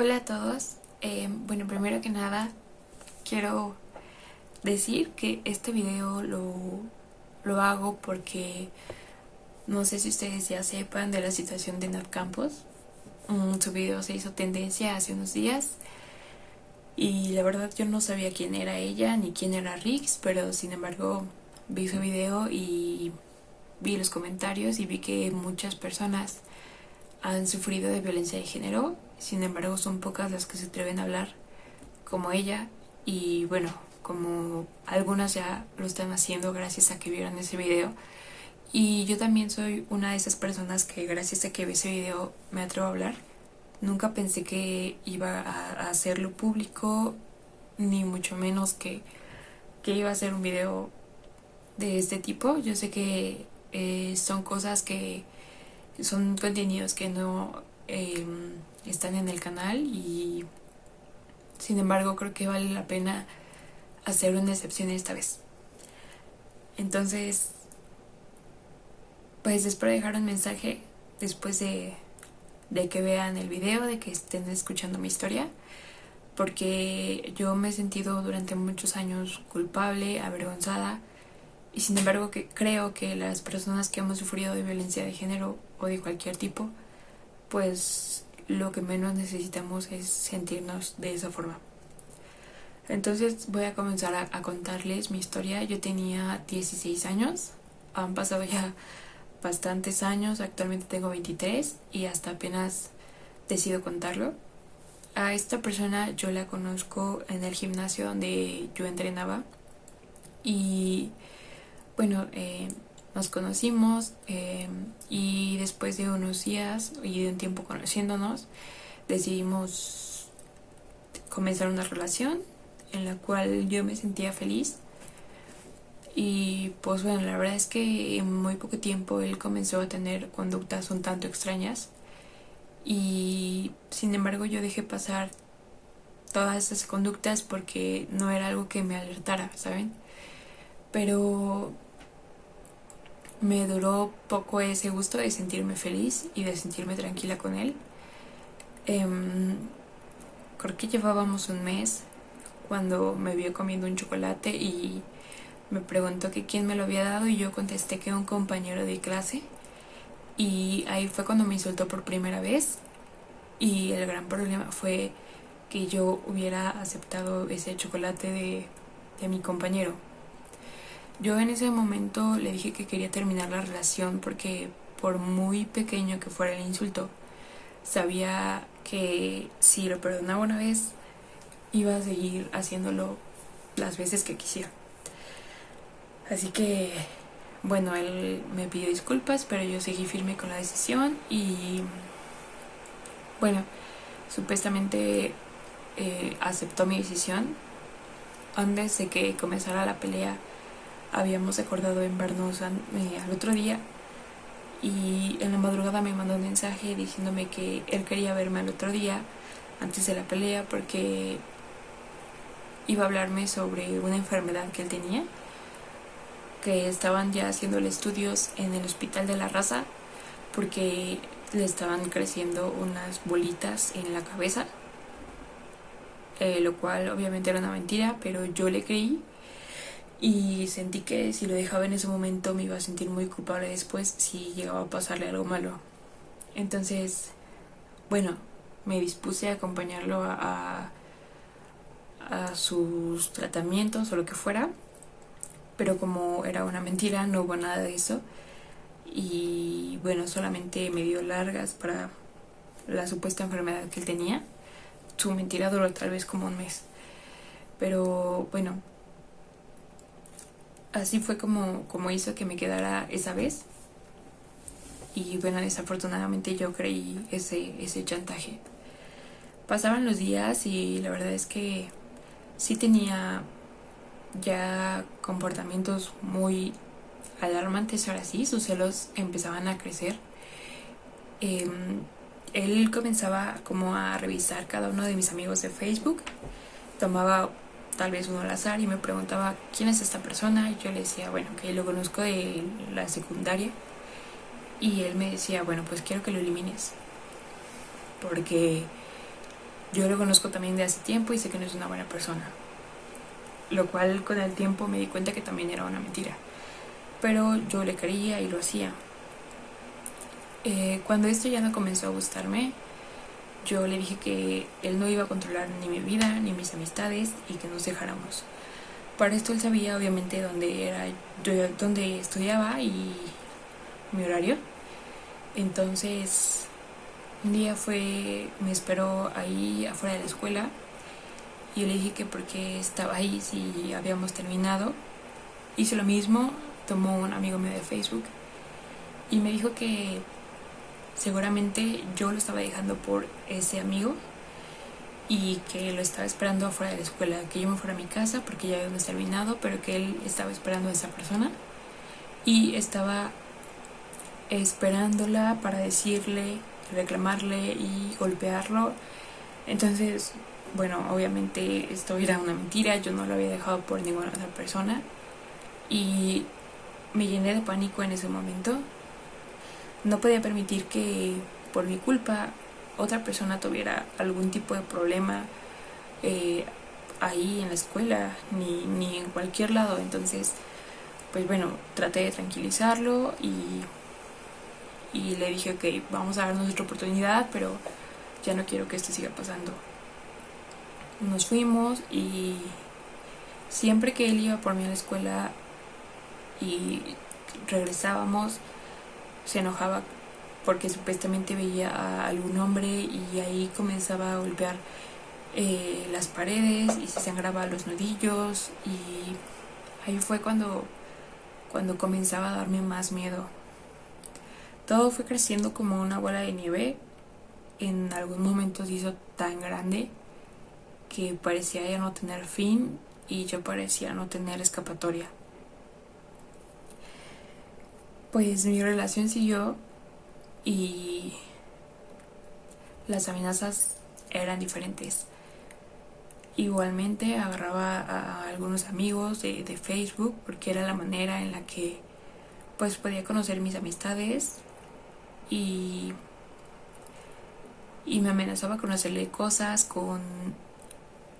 Hola a todos. Bueno, primero que nada quiero decir que este video lo hago porque no sé si ustedes ya sepan de la situación de Nat Campos. Su video se hizo tendencia hace unos días y la verdad yo no sabía quién era ella ni quién era Rix, pero sin embargo vi su video y vi los comentarios y vi que muchas personas han sufrido de violencia de género. Sin embargo, son pocas las que se atreven a hablar como ella. Y bueno, como algunas ya lo están haciendo gracias a que vieron ese video. Y yo también soy una de esas personas que gracias a que vi ese video me atrevo a hablar. Nunca pensé que iba a hacerlo público, ni mucho menos que iba a hacer un video de este tipo. Yo sé que son cosas que son contenidos que no están en el canal y sin embargo creo que vale la pena hacer una excepción esta vez. Entonces, pues espero dejar un mensaje después de que vean el video, de que estén escuchando mi historia, porque yo me he sentido durante muchos años culpable, avergonzada, y sin embargo que creo que las personas que hemos sufrido de violencia de género o de cualquier tipo, pues lo que menos necesitamos es sentirnos de esa forma. Entonces voy a comenzar a contarles mi historia. Yo tenía 16 años, han pasado ya bastantes años, actualmente tengo 23 y hasta apenas decido contarlo. A esta persona yo la conozco en el gimnasio donde yo entrenaba y bueno, nos conocimos y después de unos días y de un tiempo conociéndonos decidimos comenzar una relación en la cual yo me sentía feliz. Y pues bueno, la verdad es que en muy poco tiempo él comenzó a tener conductas un tanto extrañas y sin embargo yo dejé pasar todas esas conductas porque no era algo que me alertara, ¿saben? Pero me duró poco ese gusto de sentirme feliz y de sentirme tranquila con él. Creo que llevábamos un mes cuando me vio comiendo un chocolate y me preguntó que quién me lo había dado y yo contesté que un compañero de clase. Y ahí fue cuando me insultó por primera vez y el gran problema fue que yo hubiera aceptado ese chocolate de mi compañero. Yo en ese momento le dije que quería terminar la relación porque por muy pequeño que fuera el insulto, sabía que si lo perdonaba una vez, iba a seguir haciéndolo las veces que quisiera. Así que, bueno, él me pidió disculpas, pero yo seguí firme con la decisión y, bueno, supuestamente aceptó mi decisión. Antes de que comenzara la pelea, habíamos acordado en vernos al otro día y en la madrugada me mandó un mensaje diciéndome que él quería verme al otro día antes de la pelea porque iba a hablarme sobre una enfermedad que él tenía, que estaban ya haciéndole estudios en el hospital de la raza porque le estaban creciendo unas bolitas en la cabeza, lo cual obviamente era una mentira, pero yo le creí y sentí que si lo dejaba en ese momento me iba a sentir muy culpable después si llegaba a pasarle algo malo. Entonces, bueno, me dispuse a acompañarlo a sus tratamientos o lo que fuera, pero como era una mentira no hubo nada de eso y bueno, solamente me dio largas para la supuesta enfermedad que él tenía. Su mentira duró tal vez como un mes, pero bueno, así fue como hizo que me quedara esa vez. Y bueno, desafortunadamente yo creí ese chantaje. Pasaban los días y la verdad es que sí tenía ya comportamientos muy alarmantes. Ahora sí, sus celos empezaban a crecer. Él comenzaba como a revisar cada uno de mis amigos de Facebook, tomaba tal vez uno al azar y me preguntaba quién es esta persona y yo le decía, bueno, que lo conozco de la secundaria y él me decía, bueno, pues quiero que lo elimines porque yo lo conozco también de hace tiempo y sé que no es una buena persona. Lo cual con el tiempo me di cuenta que también era una mentira. Pero yo le creía y lo hacía. Cuando esto ya no comenzó a gustarme, yo le dije que él no iba a controlar ni mi vida ni mis amistades y que nos dejáramos. Para esto él sabía obviamente dónde era yo, dónde estudiaba y mi horario. Entonces un día me esperó ahí afuera de la escuela y yo le dije que porque estaba ahí si habíamos terminado. Hizo lo mismo, tomó un amigo mío de Facebook y me dijo que seguramente yo lo estaba dejando por ese amigo y que lo estaba esperando afuera de la escuela, que yo me fuera a mi casa porque ya habíamos terminado, pero que él estaba esperando a esa persona y estaba esperándola para decirle, reclamarle y golpearlo. Entonces, bueno, obviamente esto era una mentira, yo no lo había dejado por ninguna otra persona y me llené de pánico en ese momento. No podía permitir que por mi culpa otra persona tuviera algún tipo de problema ahí en la escuela ni en cualquier lado. Entonces, pues bueno, traté de tranquilizarlo y le dije, ok, vamos a darnos otra oportunidad, pero ya no quiero que esto siga pasando. Nos fuimos y siempre que él iba por mí a la escuela y regresábamos, se enojaba porque supuestamente veía a algún hombre y ahí comenzaba a golpear las paredes y se sangraba los nudillos y ahí fue cuando comenzaba a darme más miedo. Todo fue creciendo como una bola de nieve. En algún momento se hizo tan grande que parecía ya no tener fin y yo parecía no tener escapatoria. Pues mi relación siguió y las amenazas eran diferentes. Igualmente agarraba a algunos amigos de Facebook porque era la manera en la que pues podía conocer mis amistades y me amenazaba con hacerle cosas, con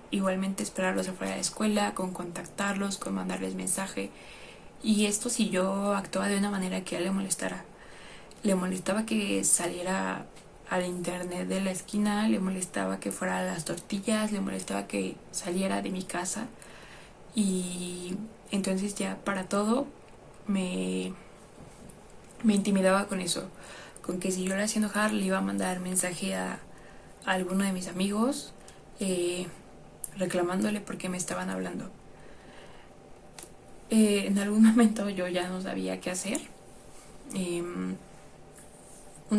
igualmente esperarlos afuera de la escuela, con contactarlos, con mandarles mensaje. Y esto si yo actuaba de una manera que a él le molestara. Le molestaba que saliera al internet de la esquina, le molestaba que fuera a las tortillas, le molestaba que saliera de mi casa. Y entonces ya para todo me intimidaba con eso. Con que si yo le hacía enojar le iba a mandar mensaje a alguno de mis amigos reclamándole por qué me estaban hablando. En algún momento yo ya no sabía qué hacer. Un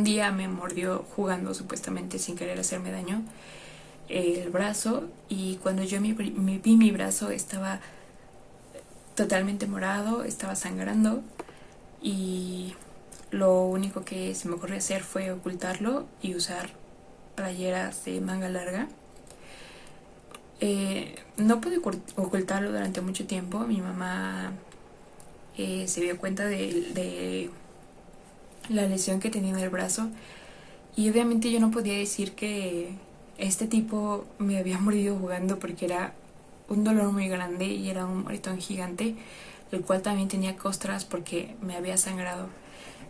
día me mordió jugando supuestamente sin querer hacerme daño el brazo y cuando yo vi mi brazo estaba totalmente morado, estaba sangrando y lo único que se me ocurrió hacer fue ocultarlo y usar playeras de manga larga. No pude ocultarlo durante mucho tiempo. Mi mamá se dio cuenta de la lesión que tenía en el brazo y obviamente yo no podía decir que este tipo me había mordido jugando porque era un dolor muy grande y era un moretón gigante, el cual también tenía costras porque me había sangrado.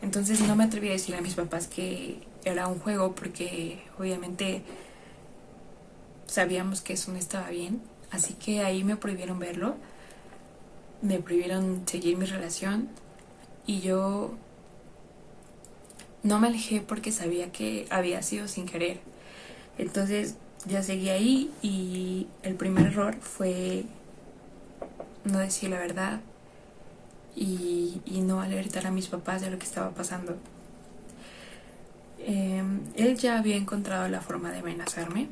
Entonces no me atreví a decirle a mis papás que era un juego porque obviamente sabíamos que eso no estaba bien. Así que ahí me prohibieron verlo, me prohibieron seguir mi relación y yo no me alejé porque sabía que había sido sin querer. Entonces ya seguí ahí y el primer error fue no decir la verdad y no alertar a mis papás de lo que estaba pasando. Él ya había encontrado la forma de amenazarme.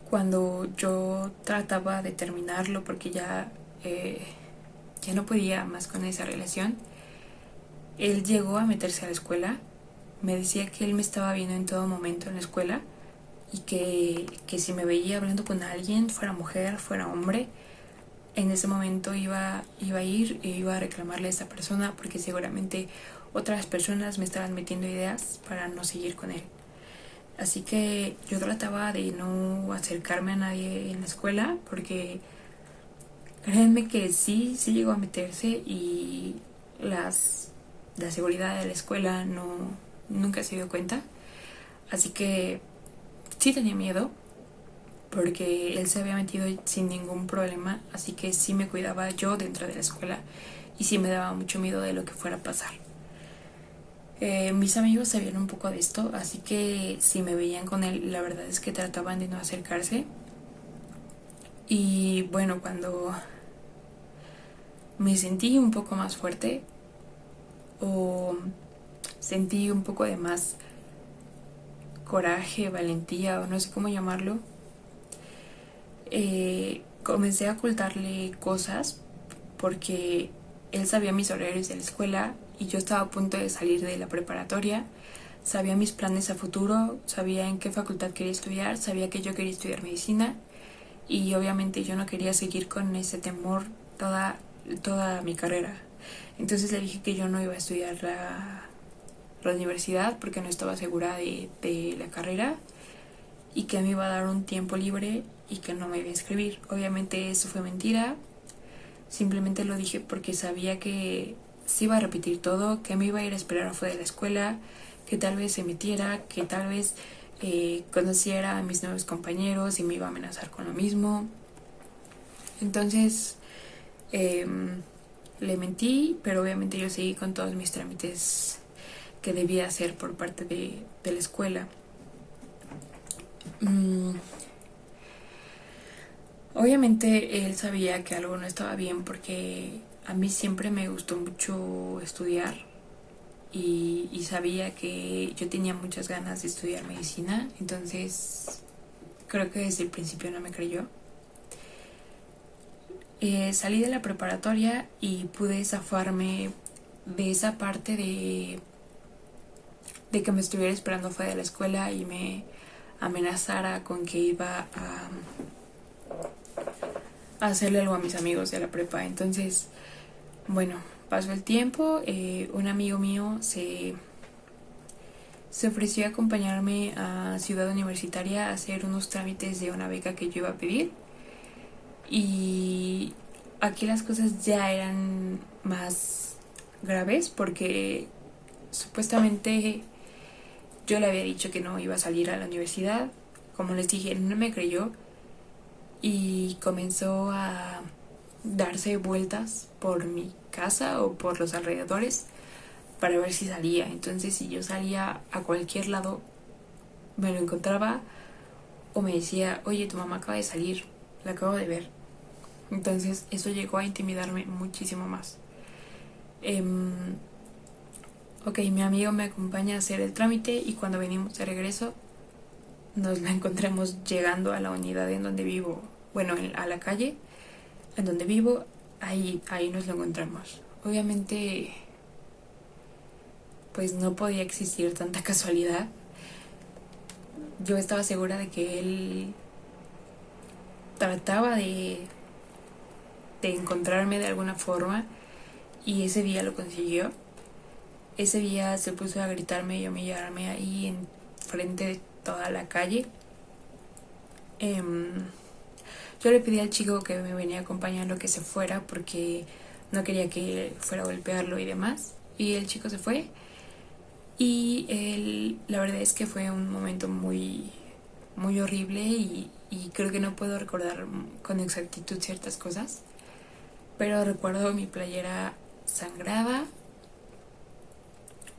Cuando yo trataba de terminarlo porque ya no podía más con esa relación, él llegó a meterse a la escuela. Me decía que él me estaba viendo en todo momento en la escuela y que si me veía hablando con alguien, fuera mujer, fuera hombre, en ese momento iba a ir e iba a reclamarle a esa persona porque seguramente otras personas me estaban metiendo ideas para no seguir con él. Así que yo trataba de no acercarme a nadie en la escuela porque créanme que sí llegó a meterse y la seguridad de la escuela nunca se dio cuenta. Así que sí tenía miedo porque él se había metido sin ningún problema, así que sí me cuidaba yo dentro de la escuela y sí me daba mucho miedo de lo que fuera a pasar. Mis amigos sabían un poco de esto, así que si me veían con él, la verdad es que trataban de no acercarse. Y bueno, cuando me sentí un poco más fuerte o sentí un poco de más coraje, valentía o no sé cómo llamarlo, comencé a ocultarle cosas porque él sabía mis horarios de la escuela y yo estaba a punto de salir de la preparatoria. Sabía mis planes a futuro, sabía en qué facultad quería estudiar, sabía que yo quería estudiar medicina y obviamente yo no quería seguir con ese temor toda mi carrera. Entonces le dije que yo no iba a estudiar la universidad porque no estaba segura de la carrera y que me iba a dar un tiempo libre y que no me iba a inscribir. Obviamente eso fue mentira, simplemente lo dije porque sabía que se iba a repetir todo, que me iba a ir a esperar afuera de la escuela, que tal vez se metiera, que tal vez conociera a mis nuevos compañeros y me iba a amenazar con lo mismo. Entonces le mentí, pero obviamente yo seguí con todos mis trámites que debía hacer por parte de la escuela. Obviamente él sabía que algo no estaba bien porque a mí siempre me gustó mucho estudiar y sabía que yo tenía muchas ganas de estudiar medicina, entonces creo que desde el principio no me creyó. Salí de la preparatoria y pude zafarme de esa parte de que me estuviera esperando fuera de la escuela y me amenazara con que iba a hacerle algo a mis amigos de la prepa. Entonces, bueno, pasó el tiempo, un amigo mío se ofreció a acompañarme a Ciudad Universitaria a hacer unos trámites de una beca que yo iba a pedir. Y aquí las cosas ya eran más graves porque supuestamente yo le había dicho que no iba a salir a la universidad. Como les dije, no me creyó y comenzó a darse vueltas por mi casa o por los alrededores para ver si salía. Entonces, si yo salía a cualquier lado, me lo encontraba o me decía, oye, tu mamá acaba de salir, la acabo de ver. Entonces eso llegó a intimidarme muchísimo más. Ok, mi amigo me acompaña a hacer el trámite y cuando venimos de regreso nos la encontramos llegando a la unidad en donde vivo, bueno, a la calle en donde vivo, ahí nos lo encontramos. Obviamente, pues no podía existir tanta casualidad. Yo estaba segura de que él trataba de encontrarme de alguna forma y ese día lo consiguió. Ese día se puso a gritarme y a humillarme ahí en frente de toda la calle. Yo le pedí al chico que me venía acompañando que se fuera porque no quería que fuera a golpearlo y demás. Y el chico se fue. Y la verdad es que fue un momento muy, muy horrible y creo que no puedo recordar con exactitud ciertas cosas. Pero recuerdo mi playera sangraba.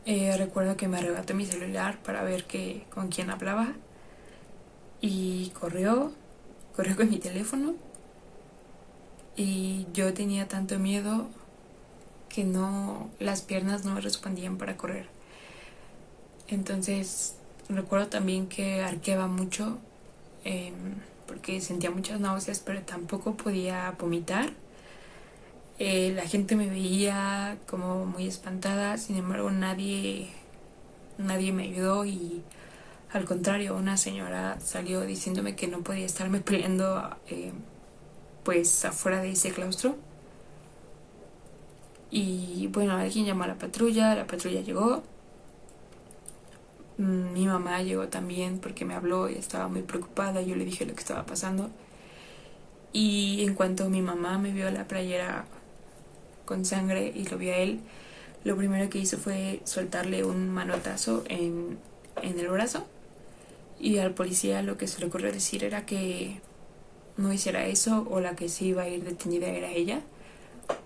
Recuerdo que me arrebató mi celular para ver con quién hablaba y corrió con mi teléfono y yo tenía tanto miedo que las piernas no me respondían para correr. Entonces recuerdo también que arqueaba mucho porque sentía muchas náuseas, pero tampoco podía vomitar. La gente me veía como muy espantada, sin embargo nadie me ayudó y al contrario, una señora salió diciéndome que no podía estarme peleando pues afuera de ese claustro. Y bueno, alguien llamó a la patrulla llegó, Mi mamá llegó también porque me habló y estaba muy preocupada. Yo le dije lo que estaba pasando. Y en cuanto mi mamá me vio la playera con sangre y lo vi a él, lo primero que hizo fue soltarle un manotazo en el brazo. Y al policía lo que se le ocurrió decir era que no hiciera eso, o la que sí iba a ir detenida era ella,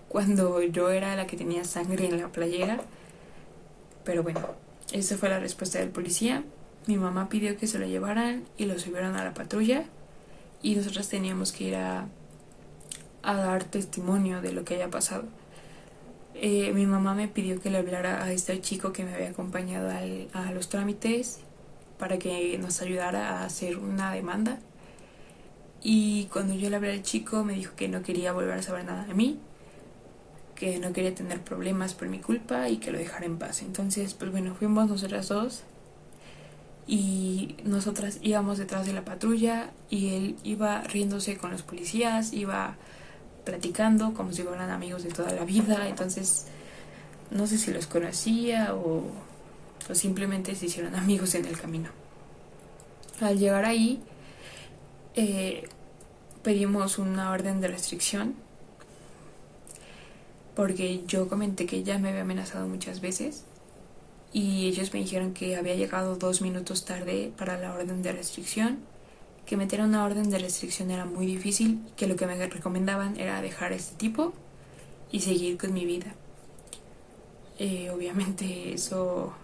cuando yo era la que tenía sangre en la playera. Pero bueno, esa fue la respuesta del policía. Mi mamá pidió que se lo llevaran y lo subieron a la patrulla, y nosotros teníamos que ir a dar testimonio de lo que haya pasado. Mi mamá me pidió que le hablara a este chico que me había acompañado a los trámites para que nos ayudara a hacer una demanda. Y cuando yo le hablé al chico, me dijo que no quería volver a saber nada de mí, que no quería tener problemas por mi culpa y que lo dejara en paz. Entonces, pues bueno, fuimos nosotras dos y nosotras íbamos detrás de la patrulla y él iba riéndose con los policías, iba platicando como si fueran amigos de toda la vida. Entonces, no sé si los conocía o simplemente se hicieron amigos en el camino. Al llegar ahí, pedimos una orden de restricción porque yo comenté que ya me había amenazado muchas veces y ellos me dijeron que había llegado 2 minutos tarde para la orden de restricción, que meter una orden de restricción era muy difícil, que lo que me recomendaban era dejar a este tipo y seguir con mi vida. Obviamente eso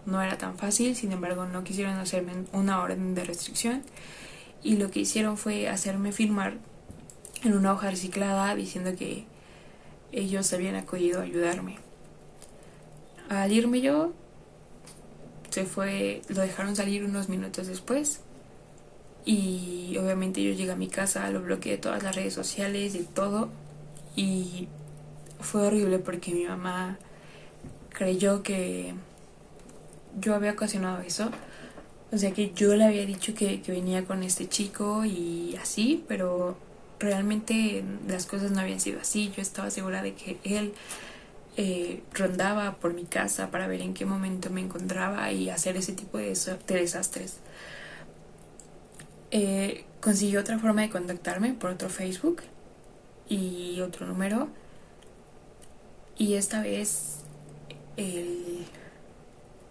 no era tan fácil, sin embargo no quisieron hacerme una orden de restricción y lo que hicieron fue hacerme firmar en una hoja reciclada diciendo que ellos habían acudido a ayudarme. Al irme yo, lo dejaron salir unos minutos después y obviamente yo llegué a mi casa, lo bloqueé de todas las redes sociales y todo, y fue horrible porque mi mamá creyó que yo había ocasionado eso. O sea, que yo le había dicho que venía con este chico y así, pero realmente las cosas no habían sido así. Yo estaba segura de que él rondaba por mi casa para ver en qué momento me encontraba y hacer ese tipo de desastres. Consiguió otra forma de contactarme por otro Facebook y otro número, y esta vez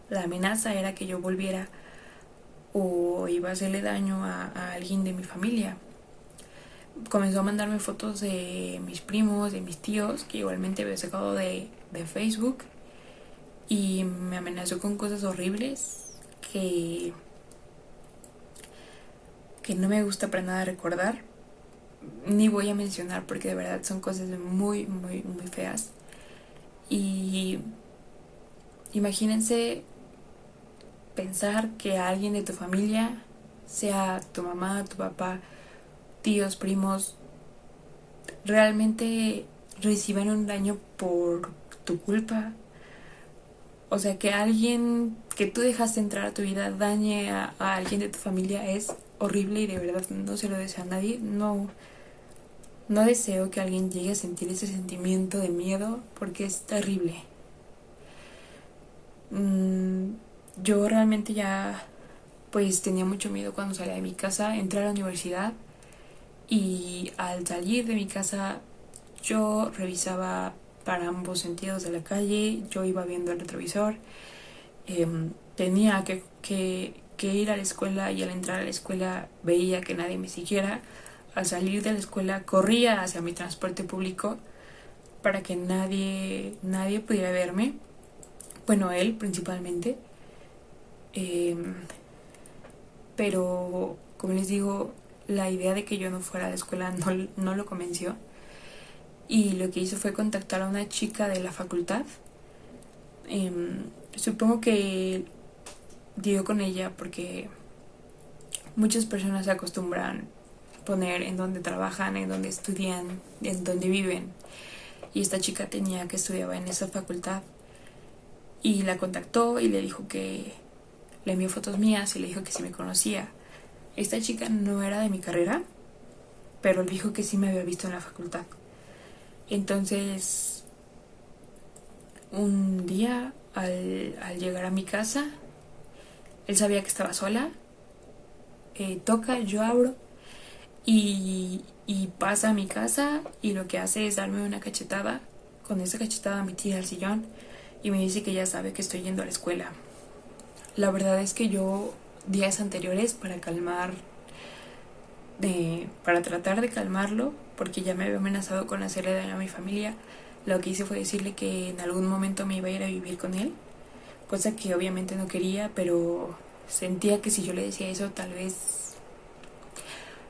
la amenaza era que yo volviera o iba a hacerle daño a alguien de mi familia. Comenzó a mandarme fotos de mis primos, de mis tíos, que igualmente había sacado de Facebook, y me amenazó con cosas horribles que no me gusta para nada recordar, ni voy a mencionar porque de verdad son cosas muy, muy, muy feas. Y imagínense pensar que alguien de tu familia, sea tu mamá, tu papá, tíos, primos, realmente reciban un daño por tu culpa. O sea, que alguien que tú dejaste entrar a tu vida dañe a alguien de tu familia es horrible y de verdad no se lo deseo a nadie. No deseo que alguien llegue a sentir ese sentimiento de miedo porque es terrible. Yo realmente ya pues tenía mucho miedo cuando salía de mi casa. Entré a la universidad y al salir de mi casa yo revisaba para ambos sentidos de la calle, yo iba viendo el retrovisor. Tenía que ir a la escuela y al entrar a la escuela veía que nadie me siguiera. Al salir de la escuela corría hacia mi transporte público para que nadie pudiera verme. Bueno, él principalmente. Pero, como les digo, la idea de que yo no fuera a la escuela no lo convenció. Y lo que hizo fue contactar a una chica de la facultad. Supongo que dio con ella porque muchas personas se acostumbran poner en donde trabajan, en donde estudian, en donde viven. Y esta chica tenía que estudiaba en esa facultad. Y la contactó y le dijo que le envió fotos mías y le dijo que sí me conocía. Esta chica no era de mi carrera, pero le dijo que sí me había visto en la facultad. Entonces, un día al llegar a mi casa, Él sabía que estaba sola, toca, yo abro y pasa a mi casa y lo que hace es darme una cachetada. Con esa cachetada me tira al sillón y me dice que ya sabe que estoy yendo a la escuela. La verdad es que yo días anteriores para tratar de calmarlo, porque ya me había amenazado con hacerle daño a mi familia, lo que hice fue decirle que en algún momento me iba a ir a vivir con él, cosa que obviamente no quería, pero sentía que si yo le decía eso tal vez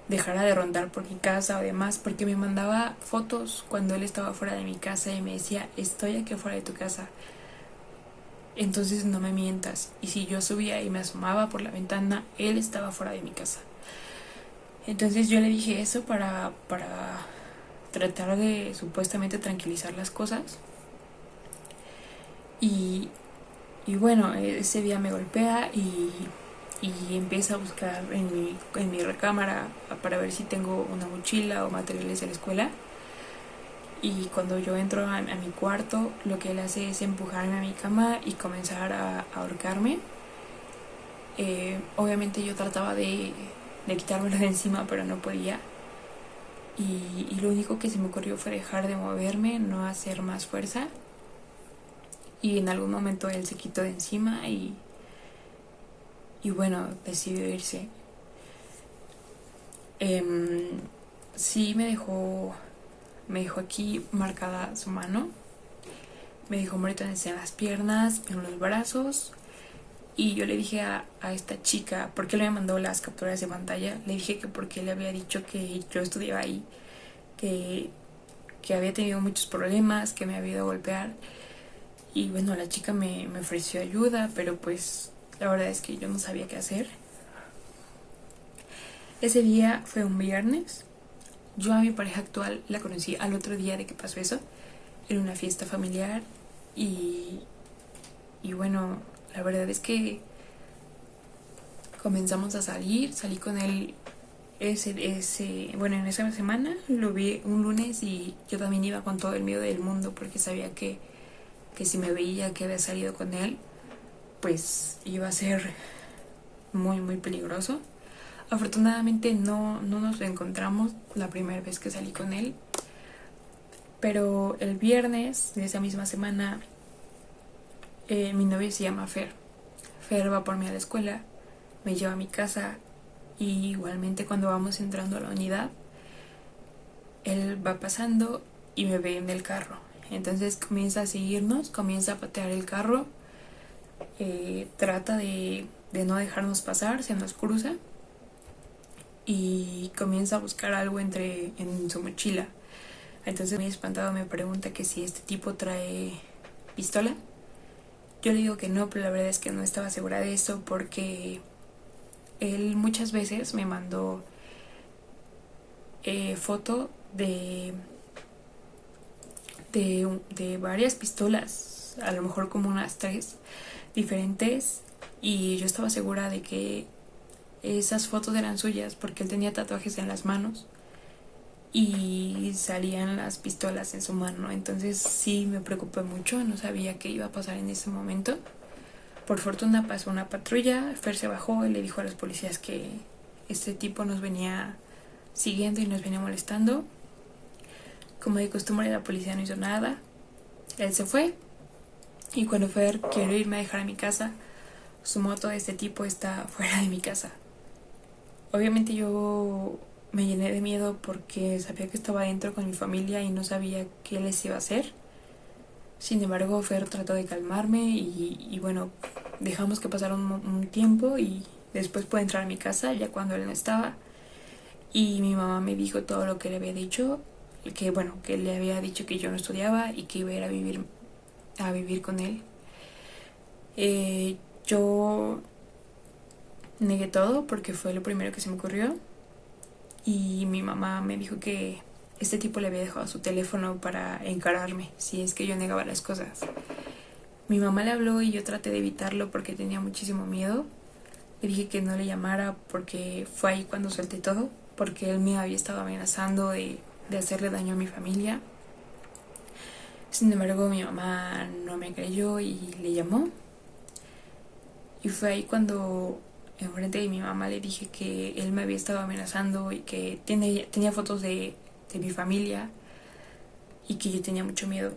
dejara de rondar por mi casa o demás, porque me mandaba fotos cuando él estaba fuera de mi casa y me decía, estoy aquí fuera de tu casa, entonces no me mientas. Y si yo subía y me asomaba por la ventana, él estaba fuera de mi casa. Entonces yo le dije eso para tratar de supuestamente tranquilizar las cosas. Y, y bueno, ese día me golpea y empieza a buscar en mi recámara para ver si tengo una mochila o materiales de la escuela. Y cuando yo entro a mi cuarto, lo que él hace es empujarme a mi cama y comenzar a ahorcarme. Obviamente yo trataba de quitármelo de encima, pero no podía. Y lo único que se me ocurrió fue dejar de moverme, no hacer más fuerza. Y en algún momento él se quitó de encima y bueno, decidió irse. Sí me dejó aquí marcada su mano, me dejó moretones en las piernas, en los brazos. Y yo le dije a esta chica, porque él me mandó las capturas de pantalla, le dije que porque le había dicho que yo estudiaba ahí, que había tenido muchos problemas, que me había ido a golpear. Y bueno, la chica me ofreció ayuda, pero pues la verdad es que yo no sabía qué hacer. Ese día fue un viernes. Yo a mi pareja actual la conocí al otro día de que pasó eso, en una fiesta familiar. Y bueno, la verdad es que comenzamos a salí con él bueno, en esa semana lo vi un lunes y yo también iba con todo el miedo del mundo porque sabía que si me veía que había salido con él, pues iba a ser muy muy peligroso. Afortunadamente no nos encontramos la primera vez que salí con él, pero el viernes de esa misma semana mi novio se llama Fer. Fer va por mí a la escuela, me lleva a mi casa y igualmente cuando vamos entrando a la unidad, él va pasando y me ve en el carro. Entonces comienza a seguirnos, comienza a patear el carro, trata de no dejarnos pasar, se nos cruza y comienza a buscar algo en su mochila. Entonces muy espantado me pregunta que si este tipo trae pistola. Yo le digo que no, pero la verdad es que no estaba segura de eso porque él muchas veces me mandó foto de varias pistolas, a lo mejor como unas 3 diferentes, y yo estaba segura de que esas fotos eran suyas porque él tenía tatuajes en las manos y salían las pistolas en su mano. Entonces sí me preocupé mucho, no sabía qué iba a pasar en ese momento. Por fortuna pasó una patrulla, Fer se bajó y le dijo a los policías que este tipo nos venía siguiendo y nos venía molestando. Como de costumbre, la policía no hizo nada. Él se fue y cuando Fer quiero irme a dejar a mi casa, su moto de este tipo está fuera de mi casa. Obviamente yo me llené de miedo porque sabía que estaba adentro con mi familia y no sabía qué les iba a hacer. Sin embargo, Fer trató de calmarme y bueno, dejamos que pasara un tiempo y después pude entrar a mi casa ya cuando él no estaba. Y mi mamá me dijo todo lo que le había dicho, que bueno, que le había dicho que yo no estudiaba y que iba a ir a vivir con él. Yo negué todo porque fue lo primero que se me ocurrió y mi mamá me dijo que este tipo le había dejado su teléfono para encararme si es que yo negaba las cosas. Mi mamá le habló y yo traté de evitarlo porque tenía muchísimo miedo. Le dije que no le llamara porque fue ahí cuando solté todo, porque él me había estado amenazando de hacerle daño a mi familia. Sin embargo, mi mamá no me creyó y le llamó. Y fue ahí cuando enfrente de mi mamá le dije que él me había estado amenazando y que tenía fotos de mi familia y que yo tenía mucho miedo.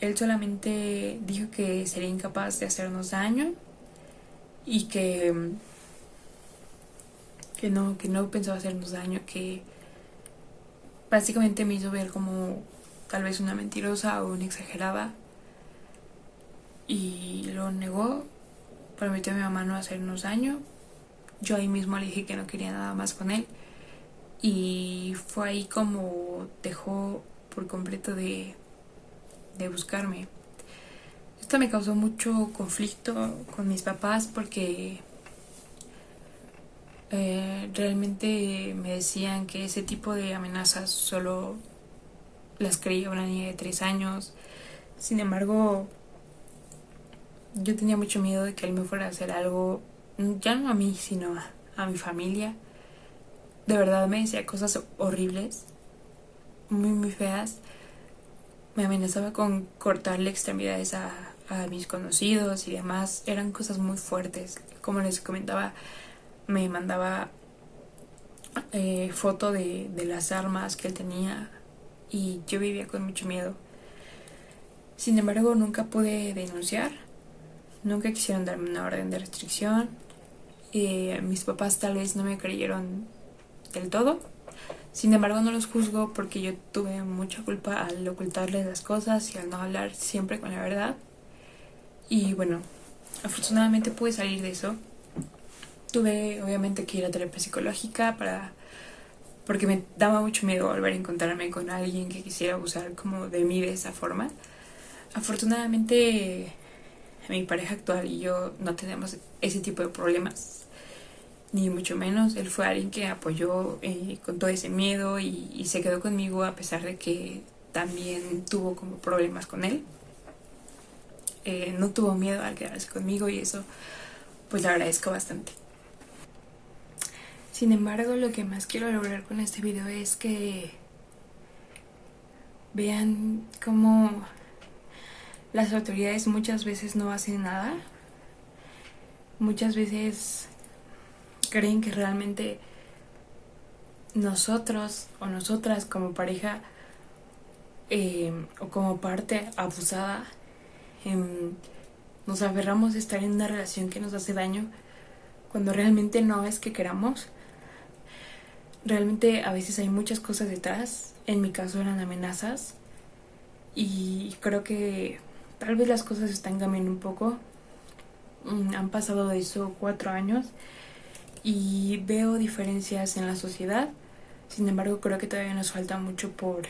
Él solamente dijo que sería incapaz de hacernos daño y que no pensaba hacernos daño, que básicamente me hizo ver como tal vez una mentirosa o una exagerada, y lo negó. Prometió a mi mamá no hacernos daño. Yo ahí mismo le dije que no quería nada más con él, y fue ahí como dejó por completo de buscarme. Esto me causó mucho conflicto con mis papás porque realmente me decían que ese tipo de amenazas solo las creía una niña de 3 años. Sin embargo, yo tenía mucho miedo de que él me fuera a hacer algo, ya no a mí, sino a mi familia. De verdad me decía cosas horribles, muy, muy feas. Me amenazaba con cortarle extremidades a mis conocidos y demás. Eran cosas muy fuertes. Como les comentaba, me mandaba foto de las armas que él tenía y yo vivía con mucho miedo. Sin embargo, nunca pude denunciar. Nunca quisieron darme una orden de restricción. Mis papás tal vez no me creyeron del todo. Sin embargo, no los juzgo porque yo tuve mucha culpa al ocultarles las cosas y al no hablar siempre con la verdad. Y bueno, afortunadamente pude salir de eso. Tuve obviamente que ir a terapia psicológica porque me daba mucho miedo volver a encontrarme con alguien que quisiera abusar como de mí de esa forma. Afortunadamente mi pareja actual y yo no tenemos ese tipo de problemas, ni mucho menos. Él fue alguien que apoyó con todo ese miedo y se quedó conmigo a pesar de que también tuvo como problemas con él. No tuvo miedo al quedarse conmigo y eso pues le agradezco bastante. Sin embargo, lo que más quiero lograr con este video es que vean cómo las autoridades muchas veces no hacen nada. Muchas veces creen que realmente nosotros o nosotras como pareja o como parte abusada nos aferramos a estar en una relación que nos hace daño cuando realmente no es que queramos. Realmente a veces hay muchas cosas detrás. En mi caso eran amenazas y creo que tal vez las cosas están cambiando un poco. Han pasado de eso 4 años y veo diferencias en la sociedad. Sin embargo, creo que todavía nos falta mucho por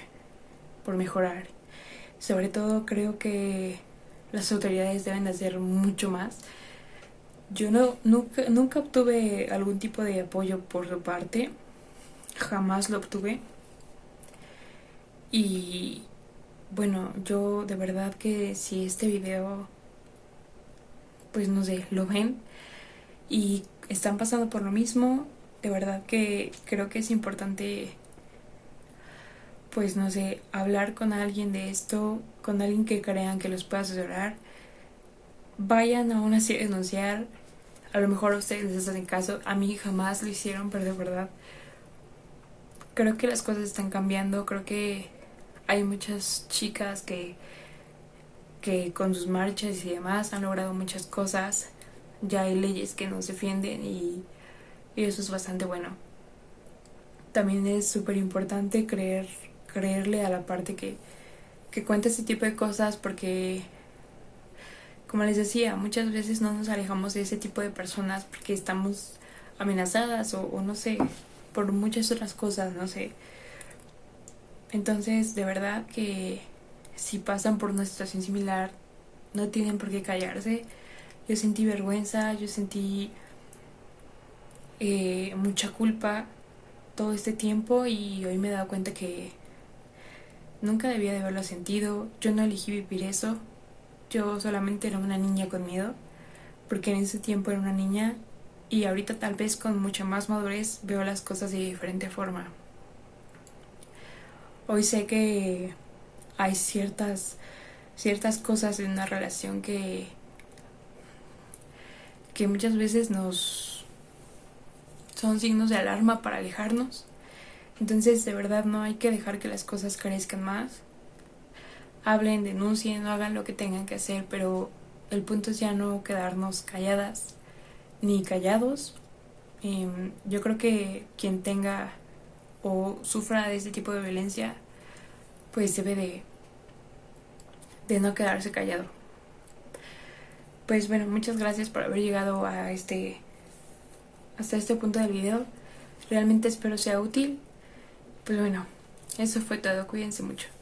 mejorar. Sobre todo creo que las autoridades deben de hacer mucho más. Yo nunca obtuve algún tipo de apoyo por su parte. Jamás lo obtuve. Y bueno, yo de verdad que si este video, pues no sé, lo ven y están pasando por lo mismo, de verdad que creo que es importante, pues no sé, hablar con alguien de esto, con alguien que crean que los pueda asesorar. Vayan aún así a denunciar. A lo mejor a ustedes les hacen caso, a mí jamás lo hicieron, pero de verdad creo que las cosas están cambiando. Creo que hay muchas chicas que con sus marchas y demás han logrado muchas cosas. Ya hay leyes que nos defienden y eso es bastante bueno. También es súper importante creerle a la parte que cuenta este tipo de cosas, porque como les decía, muchas veces no nos alejamos de ese tipo de personas porque estamos amenazadas o no sé, por muchas otras cosas, no sé. Entonces, de verdad que si pasan por una situación similar, no tienen por qué callarse. Yo sentí vergüenza, yo sentí mucha culpa todo este tiempo y hoy me he dado cuenta que nunca debía de haberlo sentido. Yo no elegí vivir eso. Yo solamente era una niña con miedo, porque en ese tiempo era una niña y ahorita tal vez con mucha más madurez veo las cosas de diferente forma. Hoy sé que hay ciertas cosas en una relación que que muchas veces nos son signos de alarma para alejarnos. Entonces, de verdad, no hay que dejar que las cosas crezcan más. Hablen, denuncien, no hagan lo que tengan que hacer, pero el punto es ya no quedarnos calladas ni callados. Yo creo que quien tenga o sufra de este tipo de violencia, pues debe de no quedarse callado. Pues bueno, muchas gracias por haber llegado a hasta este punto del video. Realmente espero sea útil. Pues bueno, eso fue todo. Cuídense mucho.